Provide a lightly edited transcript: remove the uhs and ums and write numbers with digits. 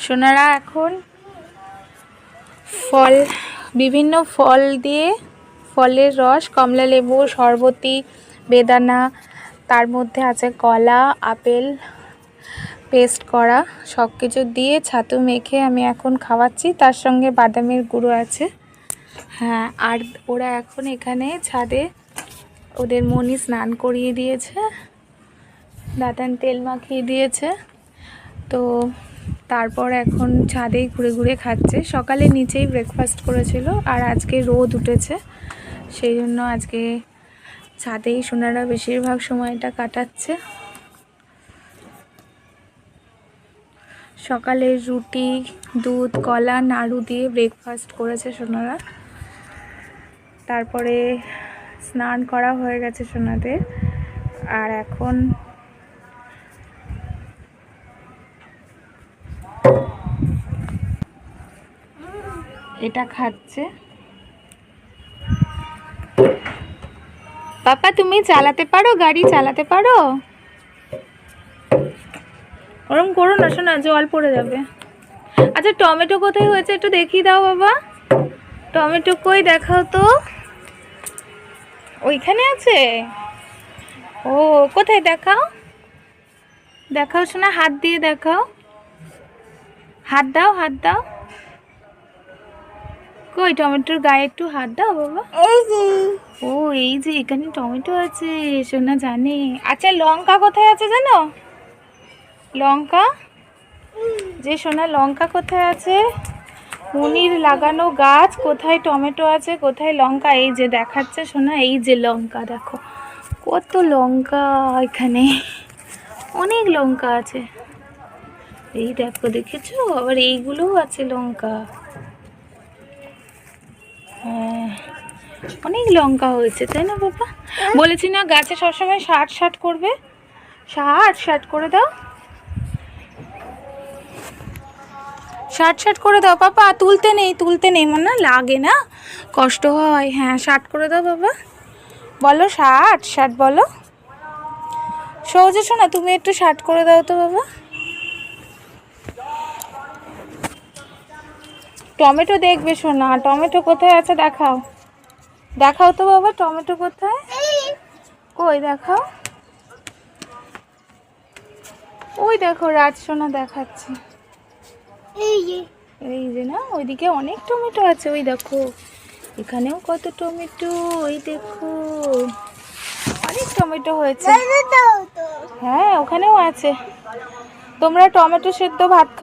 সোনারা এখন ফল বিভিন্ন ফল দিয়ে ফলের রস কমলা লেবু শরবতি বেদানা তার মধ্যে আছে কলা আপেল পেস্ট করা সব কিছু দিয়ে ছাতু মেখে আমি এখন খাওয়াচ্ছি তার সঙ্গে বাদামের গুঁড়ো আছে। হ্যাঁ আর ওরা এখন এখানে ছাদে ওদের মনি স্নান করিয়ে দিয়েছে দাঁতান তেল মাখিয়ে দিয়েছে তো তারপর এখন ছাদেই ঘুরে ঘুরে খাচ্ছে। সকালে নিচেই ব্রেকফাস্ট করেছিল আর আজকে রোদ উঠেছে সেই জন্য আজকে ছাদেই সোনারা বেশিরভাগ সময়টা কাটাচ্ছে। সকালে রুটি দুধ কলা নাড়ু দিয়ে ব্রেকফাস্ট করেছে সোনারা। তারপরে স্নান করা হয়ে গেছে সোনাদের আর এখন এটা খাচ্ছে। পাপা তুমি চালাতে পারো গাড়ি চালাতে পারো? ওরম করো না শোনা জল পড়ে যাবে। আচ্ছা টমেটো কোথায় হয়েছে একটু দেখিয়ে দাও বাবা। টমেটো কই দেখাও তো। ওইখানে আছে? ও কোথায় দেখাও দেখাও শোনা হাত দিয়ে দেখাও হাত দাও হাত দাও। কই টমেটোর গায়ে একটু হাত দাও বাবা। ও এই যে এখানে টমেটো আছে সোনা জানে। আচ্ছা লঙ্কা কোথায় আছে জানো? লঙ্কা যে সোনা লঙ্কা কোথায় আছে? মনির লাগানো গাছ কোথায় টমেটো আছে কোথায় লঙ্কা এই যে দেখাচ্ছে সোনা এই যে লঙ্কা দেখো কত লঙ্কা এখানে অনেক লঙ্কা আছে এই দেখো দেখেছো আবার এইগুলোও আছে লঙ্কা। হ্যাঁ অনেক লঙ্কা হয়েছে তাই না বাবা? বলেছি না গাছে সবসময় শাট করবে শাট করে দাও শাট করে দাও পাপা। তুলতে নেই মনে না লাগে না কষ্ট হয়। হ্যাঁ শাট করে দাও বাবা বলো শাট বলো সহজে শোনা তুমি একটু শাট করে দাও তো বাবা। টমেটো দেখবে শোনা টমেটো কোথায় আছে দেখাও দেখাও তো বাবা টমেটো কোথায় কই দেখাও। ওই দেখো রাজ সোনা দেখাচ্ছে এই যে না ওইদিকে অনেক টমেটো আছে ওই দেখো এখানেও কত টমেটো ওই দেখো অনেক টমেটো হয়েছে। হ্যাঁ ওখানেও আছে। তোমরা টমেটো সেদ্ধ ভাত